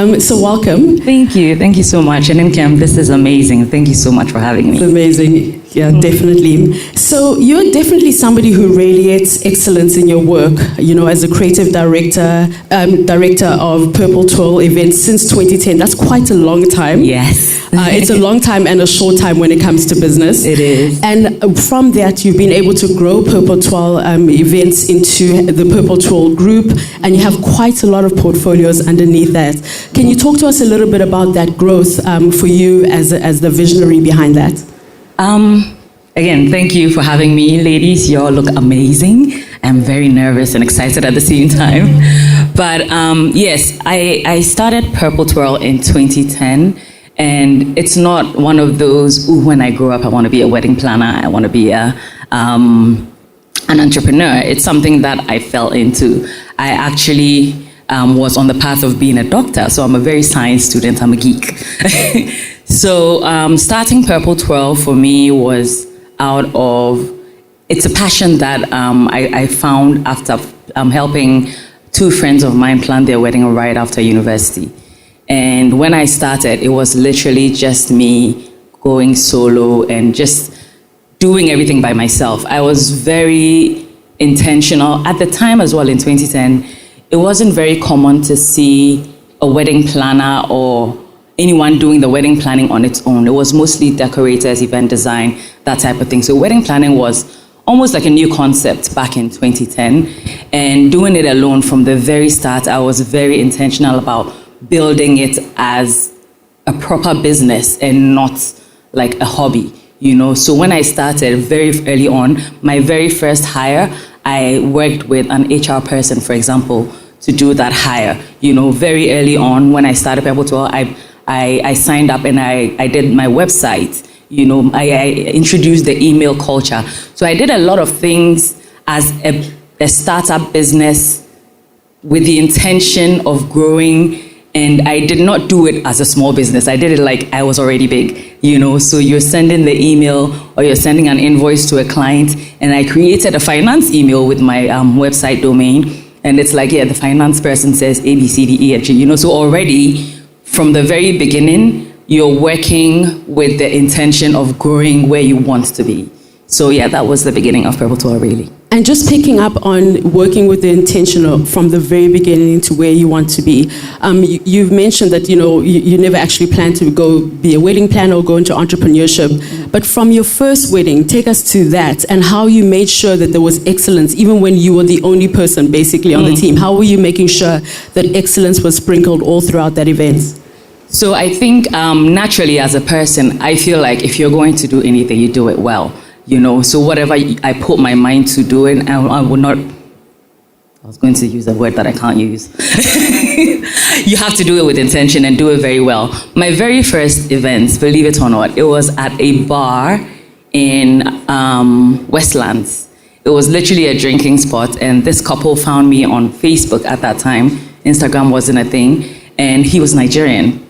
So welcome. Thank you so much. And Nkem, this is amazing. Thank you so much for having me. It's amazing. Yeah, definitely. So you're definitely somebody who radiates excellence in your work, as a creative director of Purple Twirl events since 2010. That's quite a long time. Yes. It's a long time and a short time when it comes to business. It is. And from that, you've been able to grow Purple Twirl events into the Purple Twirl group, and you have quite a lot of portfolios underneath that. Can you talk to us a little bit about that growth for you as the visionary behind that? Again, thank you for having me, ladies. You all look amazing. I'm very nervous and excited at the same time. But yes, I started Purple Twirl in 2010, and it's not one of those, when I grow up, I want to be a wedding planner, I want to be an entrepreneur. It's something that I fell into. I actually was on the path of being a doctor, so I'm a very science student, I'm a geek. So starting Purple Twirl for me was it's a passion that I found after helping two friends of mine plan their wedding right after university. And when I started, it was literally just me going solo and just doing everything by myself. I was very intentional. At the time as well, in 2010, it wasn't very common to see a wedding planner or anyone doing the wedding planning on its own. It was mostly decorators, event design, that type of thing. So wedding planning was almost like a new concept back in 2010. And doing it alone from the very start, I was very intentional about building it as a proper business and not like a hobby, So when I started very early on, my very first hire, I worked with an HR person, for example, to do that hire. Very early on when I started Purple Twirl, I signed up and I did my website. I introduced the email culture. So I did a lot of things as a startup business with the intention of growing, and I did not do it as a small business. I did it like I was already big, So you're sending the email or you're sending an invoice to a client, and I created a finance email with my website domain, and it's like, the finance person says A, B, C, D, E, F, G, So already from the very beginning, you're working with the intention of growing where you want to be. So that was the beginning of Purple Twirl, really. And just picking up on working with the intention of from the very beginning to where you want to be. You've mentioned that, you never actually planned to go be a wedding planner or go into entrepreneurship. But from your first wedding, take us to that and how you made sure that there was excellence, even when you were the only person basically on the team. How were you making sure that excellence was sprinkled all throughout that event? So I think naturally as a person, I feel like if you're going to do anything, you do it well. So whatever I put my mind to doing, I was going to use a word that I can't use. You have to do it with intention and do it very well. My very first event, believe it or not, it was at a bar in Westlands. It was literally a drinking spot, and this couple found me on Facebook at that time. Instagram wasn't a thing, and he was Nigerian.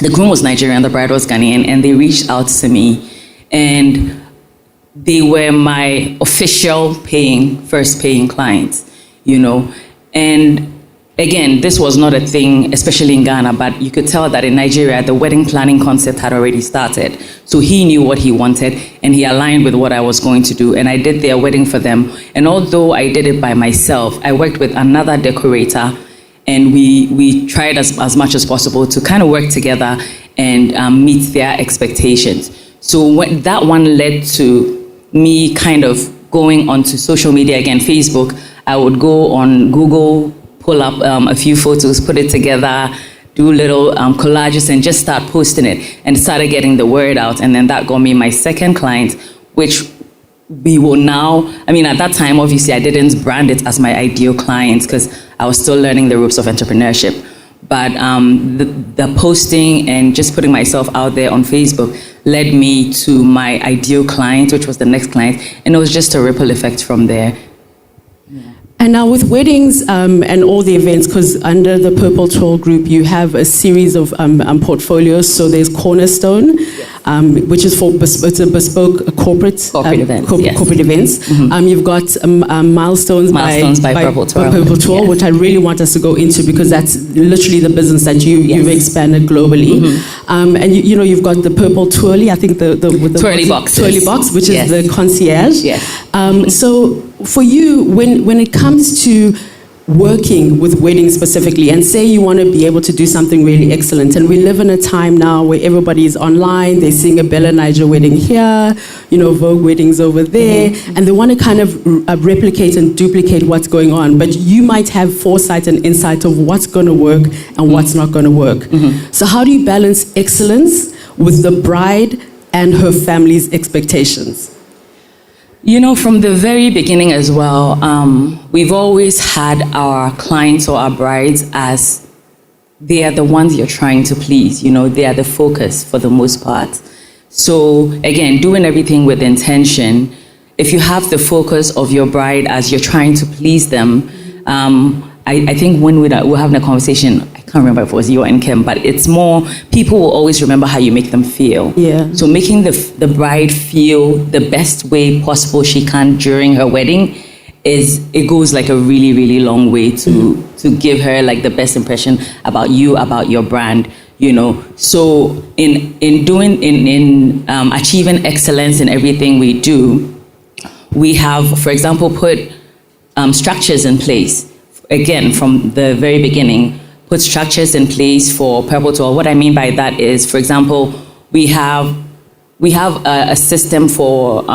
The groom was Nigerian, the bride was Ghanaian, and they reached out to me, and they were my official first paying clients, And again, this was not a thing, especially in Ghana, but you could tell that in Nigeria, the wedding planning concept had already started. So he knew what he wanted, and he aligned with what I was going to do, and I did their wedding for them. And although I did it by myself, I worked with another decorator, and we tried as much as possible to kind of work together and meet their expectations. So that one led to me kind of going onto social media again, Facebook. I would go on Google, pull up a few photos, put it together, do little collages, and just start posting it, and started getting the word out. And then that got me my second client, which we will now, at that time, obviously, I didn't brand it as my ideal client because I was still learning the ropes of entrepreneurship. But the posting and just putting myself out there on Facebook led me to my ideal client, which was the next client, and it was just a ripple effect from there. Yeah. And now with weddings and all the events, because under the Purple Twirl group, you have a series of portfolios. So there's Cornerstone, which is for it's a bespoke corporate events. Corporate events. You've got milestones by Purple Twirl, which I really want us to go into because that's literally the business that you've expanded globally. And you've got the Purple Twirly, I think the Twirly box, which is the concierge. So for you, when it comes to working with weddings specifically, and say you want to be able to do something really excellent, and we live in a time now where everybody is online, they're seeing a Bella Niger wedding here, Vogue weddings over there, and they want to kind of replicate and duplicate what's going on, but you might have foresight and insight of what's going to work and what's not going to work. So how do you balance excellence with the bride and her family's expectations? From the very beginning as well, we've always had our clients or our brides as they are the ones you're trying to please. They are the focus for the most part. So again, doing everything with intention. If you have the focus of your bride as you're trying to please them, I think when we're having a conversation, I can't remember if it was you and Kim, but it's more, people will always remember how you make them feel. Yeah. So making the bride feel the best way possible she can during her wedding it goes like a really, really long way to give her like the best impression about you, about your brand. So in achieving excellence in everything we do, we have, for example, put structures in place. Again, from the very beginning, put structures in place for Purple Twirl. What I mean by that is, for example, we have a system for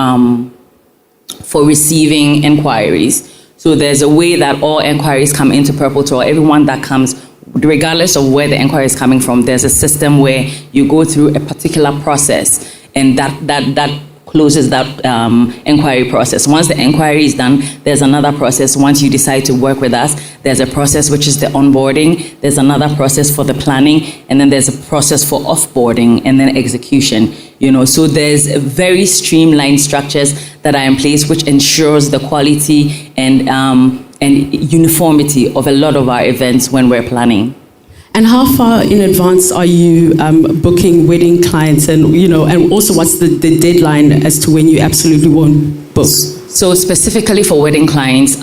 receiving inquiries. So there's a way that all inquiries come into Purple Twirl. Everyone that comes, regardless of where the inquiry is coming from, there's a system where you go through a particular process, and that closes that inquiry process. Once the inquiry is done, there's another process. Once you decide to work with us, there's a process which is the onboarding. There's another process for the planning, and then there's a process for offboarding and then execution. So there's very streamlined structures that are in place, which ensures the quality and uniformity of a lot of our events when we're planning. And how far in advance are you booking wedding clients, and and also what's the deadline as to when you absolutely won't book? So specifically for wedding clients,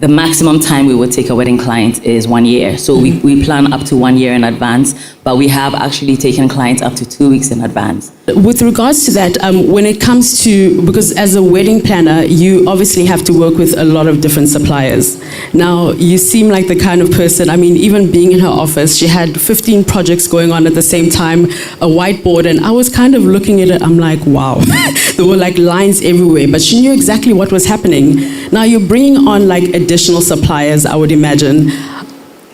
the maximum time we would take a wedding client is 1 year. So we plan up to 1 year in advance, but we have actually taken clients up to 2 weeks in advance. With regards to that, when it comes to, because as a wedding planner, you obviously have to work with a lot of different suppliers. Now, you seem like the kind of person, even being in her office, she had 15 projects going on at the same time, a whiteboard, and I was kind of looking at it, I'm like, wow. There were like lines everywhere, but she knew exactly what was happening. Now, you're bringing on like additional suppliers, I would imagine.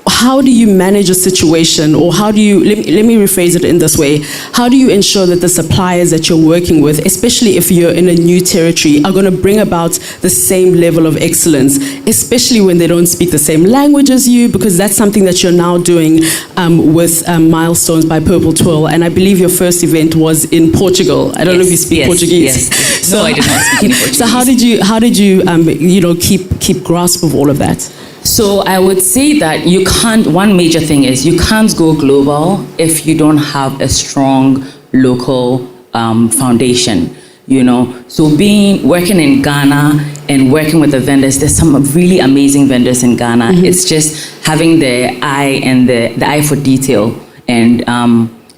How do you manage a situation, or how do you, let me rephrase it in this way, how do you ensure that the suppliers that you're working with, especially if you're in a new territory, are going to bring about the same level of excellence, especially when they don't speak the same language as you, because that's something that you're now doing with Milestones by Purple Twirl, and I believe your first event was in Portugal. I don't know if you speak Portuguese. Yes. So, no, I did not speak any Portuguese. So how did you keep grasp of all of that? So I would say that one major thing is you can't go global if you don't have a strong local foundation, So working in Ghana and working with the vendors, there's some really amazing vendors in Ghana. It's just having the eye and the eye for detail, and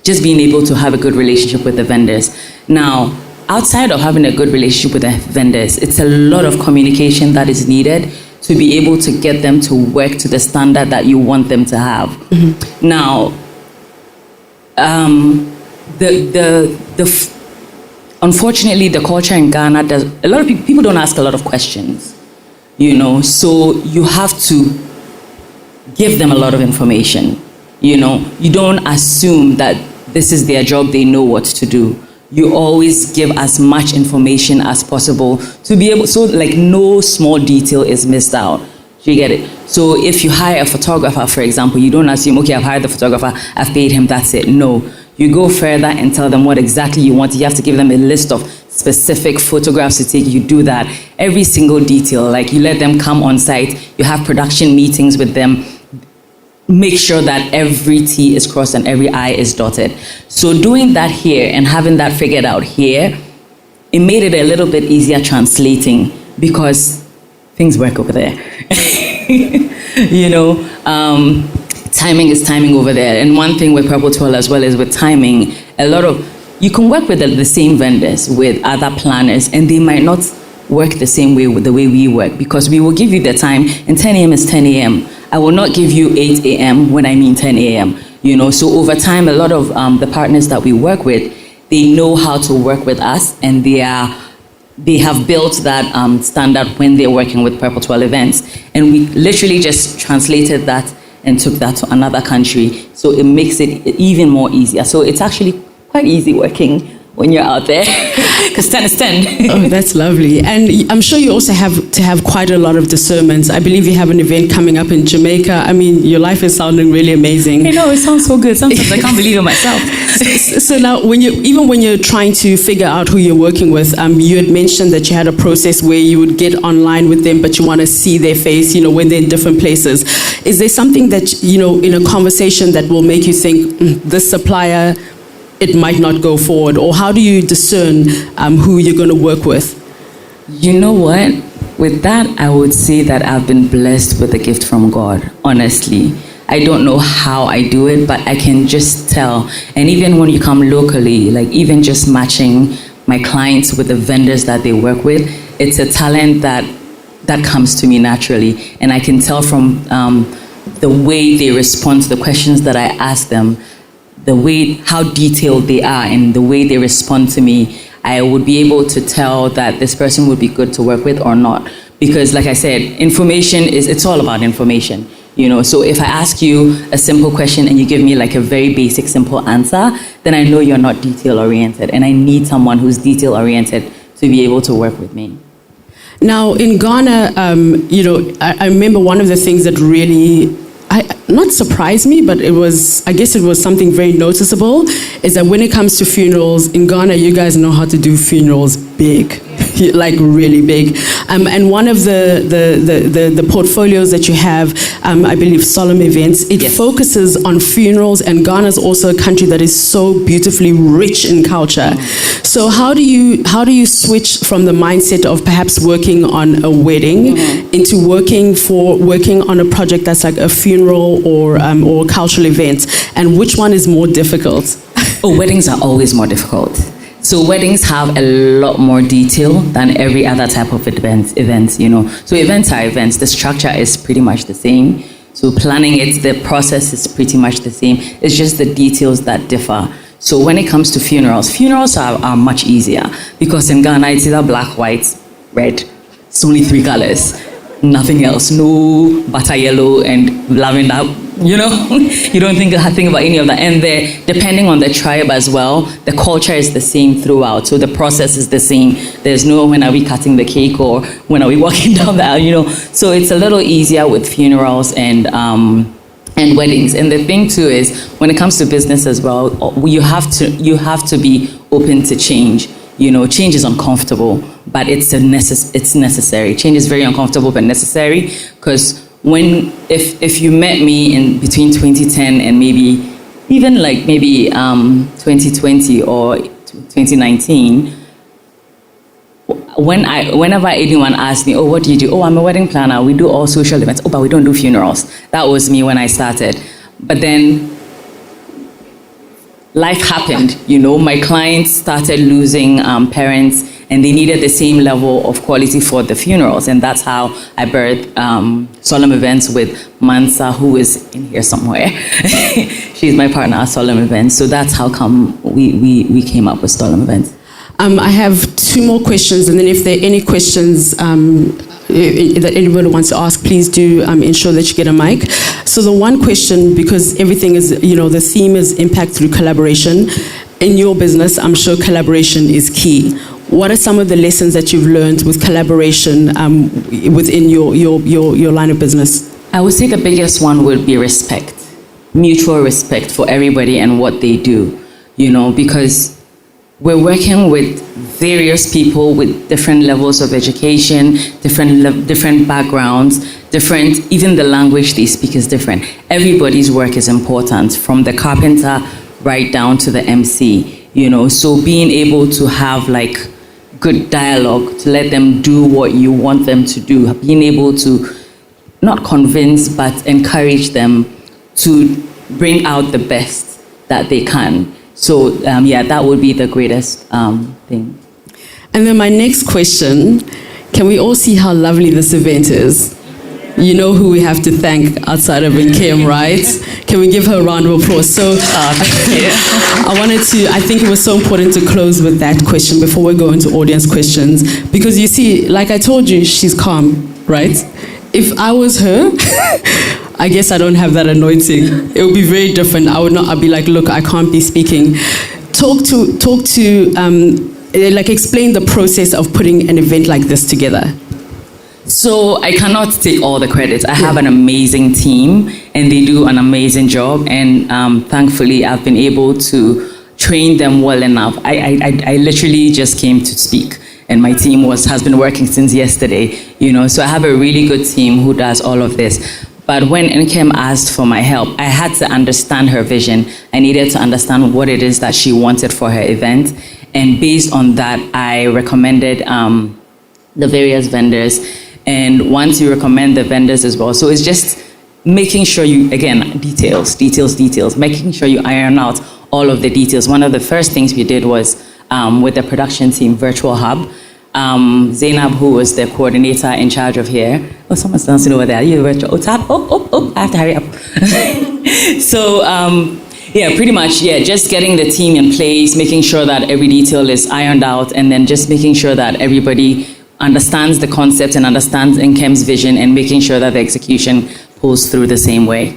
just being able to have a good relationship with the vendors. Now, outside of having a good relationship with the vendors, it's a lot of communication that is needed to be able to get them to work to the standard that you want them to have. Now, unfortunately, the culture in Ghana a lot of people don't ask a lot of questions, so you have to give them a lot of information. You don't assume that this is their job, they know what to do. You always give as much information as possible to be able, so like no small detail is missed out. Do you get it? So if you hire a photographer, for example, you don't assume, okay, I've hired the photographer, I've paid him, that's it. No, you go further and tell them what exactly you want. You have to give them a list of specific photographs to take. You do that. Every single detail, like you let them come on site, you have production meetings with them. make sure that every T is crossed and every I is dotted. So doing that here and having that figured out here, it made it a little bit easier translating because things work over there. Timing is timing over there. And one thing with Purple 12 as well is with timing, you can work with the same vendors, with other planners, and they might not work the same way with the way we work, because we will give you the time, and 10 a.m. is 10 a.m. I will not give you 8 a.m. when I mean 10 a.m. So over time, a lot of the partners that we work with, they know how to work with us, and they have built that standard when they're working with Purple 12 events. And we literally just translated that and took that to another country. So it makes it even more easier. So it's actually quite easy working when you're out there, because 10 is 10. Oh, that's lovely. And I'm sure you also have to have quite a lot of discernment. I believe you have an event coming up in Jamaica. I mean, your life is sounding really amazing. I know, it sounds so good. Sometimes I can't believe it myself. So now, when you're trying to figure out who you're working with, you had mentioned that you had a process where you would get online with them, but you want to see their face, when they're in different places. Is there something that, in a conversation that will make you think, this supplier, it might not go forward? Or how do you discern who you're going to work with? You know what? With that, I would say that I've been blessed with a gift from God, honestly. I don't know how I do it, but I can just tell. And even when you come locally, like even just matching my clients with the vendors that they work with, it's a talent that comes to me naturally. And I can tell from the way they respond to the questions that I ask them, how detailed they are and the way they respond to me, I would be able to tell that this person would be good to work with or not. Because like I said, it's all about information. So if I ask you a simple question and you give me like a very basic, simple answer, then I know you're not detail oriented, and I need someone who's detail oriented to be able to work with me. Now in Ghana, I remember one of the things that really not surprised me, but I guess it was something very noticeable, is that when it comes to funerals in Ghana, you guys know how to do funerals big. Like really big. And one of the portfolios that you have, I believe Solemn Events, it focuses on funerals, and Ghana is also a country that is so beautifully rich in culture. So how do you switch from the mindset of perhaps working on a wedding into working on a project that's like a funeral or a cultural event, and which one is more difficult? Oh, weddings are always more difficult. So weddings have a lot more detail than every other type of events. So events are events. The structure is pretty much the same. So planning it, the process is pretty much the same. It's just the details that differ. So when it comes to funerals are much easier, because in Ghana it's either black, white, red. It's only 3 colors. Nothing else. No butter yellow and lavender. You don't think about any of that. And depending on the tribe as well, the culture is the same throughout. So the process is the same. There's no when are we cutting the cake or when are we walking down the aisle, So it's a little easier with funerals and weddings. And the thing too is, when it comes to business as well, you have to be open to change. Change is uncomfortable, but it's necessary. Change is very uncomfortable but necessary, because if you met me in between 2010 and maybe 2020 or 2019, whenever anyone asked me, what do you do? Oh, I'm a wedding planner. We do all social events. Oh, but we don't do funerals. That was me when I started. But then life happened, my clients started losing parents, and they needed the same level of quality for the funerals. And that's how I birthed Solemn Events with Mansa, who is in here somewhere. She's my partner at Solemn Events. So that's how come we came up with Solemn Events. I have 2 more questions, and then if there are any questions that anybody wants to ask, please do ensure that you get a mic. So the one question, because everything is, the theme is impact through collaboration. In your business, I'm sure collaboration is key. What are some of the lessons that you've learned with collaboration within your line of business? I would say the biggest one would be respect, mutual respect for everybody and what they do, because we're working with various people with different levels of education, different backgrounds, different. Even the language they speak is different. Everybody's work is important, from the carpenter right down to the MC, So being able to have like good dialogue to let them do what you want them to do, being able to not convince but encourage them to bring out the best that they can. So that would be the greatest thing. And then my next question, can we all see how lovely this event is? You know who we have to thank outside of Nkem, right? Can we give her a round of applause? So Thank you. I think it was so important to close with that question before we go into audience questions. Because you see, like I told you, she's calm, right? If I was her, I guess I don't have that anointing. It would be very different. I'd be like, look, I can't be speaking. Explain the process of putting an event like this together. So I cannot take all the credit. I have an amazing team, and they do an amazing job. And thankfully, I've been able to train them well enough. I literally just came to speak, and my team has been working since yesterday. So I have a really good team who does all of this. But when Nkem asked for my help, I had to understand her vision. I needed to understand what it is that she wanted for her event, and based on that, I recommended the various vendors. And once you recommend the vendors as well, so it's just making sure details, making sure you iron out all of the details. One of the first things we did was with the production team, Virtual Hub. Zainab, who was the coordinator in charge of here. Oh, someone's dancing over there. You virtual? Oh, I have to hurry up. So, pretty much, just getting the team in place, making sure that every detail is ironed out, and then just making sure that everybody understands the concept and understands Nkem's vision, and making sure that the execution pulls through the same way.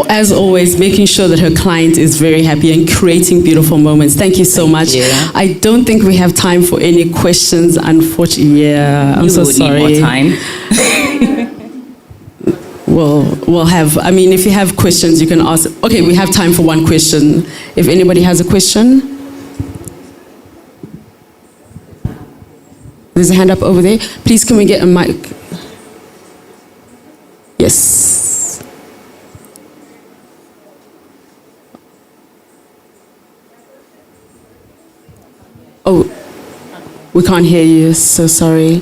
As always, making sure that her client is very happy and creating beautiful moments. Thank you so much. I don't think we have time for any questions, unfortunately. I'm so sorry. Need more time. We'll have, if you have questions, you can ask. Okay, we have time for one question. If anybody has a question. There's a hand up over there. Please, can we get a mic? Yes. Oh, we can't hear you, so sorry.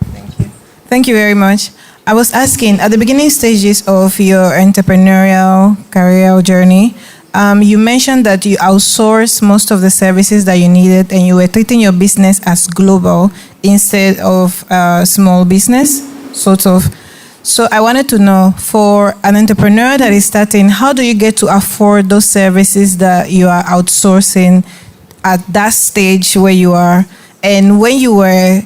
Thank you. Thank you very much. I was asking, at the beginning stages of your entrepreneurial career journey, you mentioned that you outsourced most of the services that you needed, and you were treating your business as global instead of small business, sort of. So I wanted to know, for an entrepreneur that is starting, how do you get to afford those services that you are outsourcing at that stage where you are? And when you were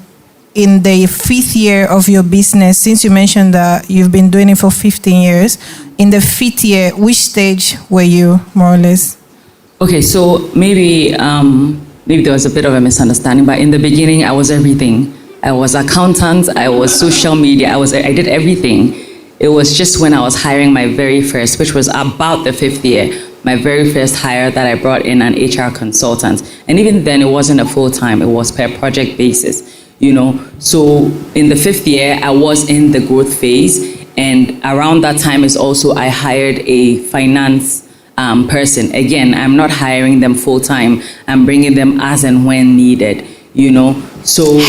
in the 5th year of your business, since you mentioned that you've been doing it for 15 years, in the 5th year, which stage were you, more or less? Okay, so maybe there was a bit of a misunderstanding, but in the beginning, I was everything. I was accountant, I was social media, I did everything. It was just when I was hiring my very first, which was about the 5th year, my very first hire, that I brought in an HR consultant. And even then, it wasn't a full-time, it was per project basis. So in the 5th year, I was in the growth phase, and around that time is also I hired a finance person. Again, I'm not hiring them full-time, I'm bringing them as and when needed, So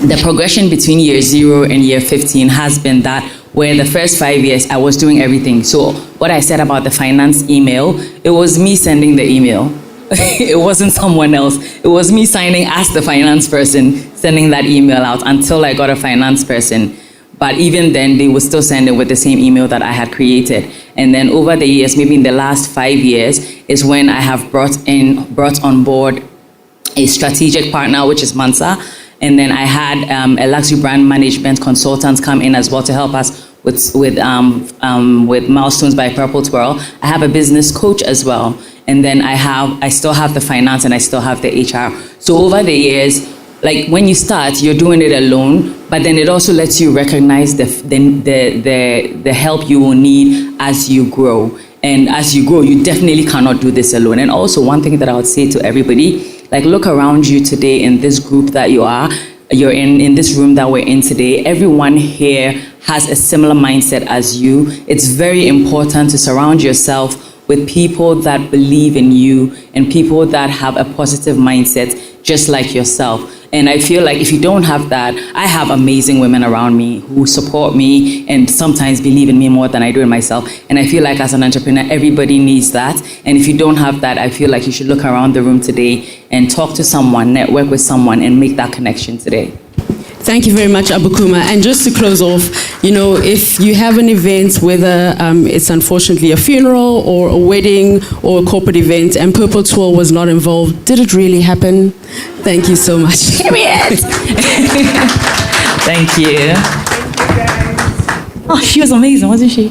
the progression between year 0 and year 15 has been that, where the first 5 years I was doing everything. So what I said about the finance email, it was me sending the email. It wasn't someone else. It was me signing as the finance person, sending that email out until I got a finance person. But even then, they would still send it with the same email that I had created. And then over the years, maybe in the last 5 years, is when I have brought on board a strategic partner, which is Mansa. And then I had a luxury brand management consultant come in as well to help us with Milestones by Purple Twirl. I have a business coach as well. And then I still have the finance, and I still have the HR. So over the years, like when you start, you're doing it alone, but then it also lets you recognize the help you will need as you grow. And as you grow, you definitely cannot do this alone. And also, one thing that I would say to everybody, like, look around you today in this group that you are. you're in this room that we're in today, everyone here has a similar mindset as you. It's very important to surround yourself with people that believe in you and people that have a positive mindset just like yourself. And I feel like if you don't have that, I have amazing women around me who support me and sometimes believe in me more than I do in myself. And I feel like as an entrepreneur, everybody needs that. And if you don't have that, I feel like you should look around the room today and talk to someone, network with someone, and make that connection today. Thank you very much, Abokuma. And just to close off, you know, if you have an event, whether it's unfortunately a funeral or a wedding or a corporate event, and Purple Twirl was not involved, did it really happen? Thank you so much. Period. Thank you. Oh, she was amazing, wasn't she?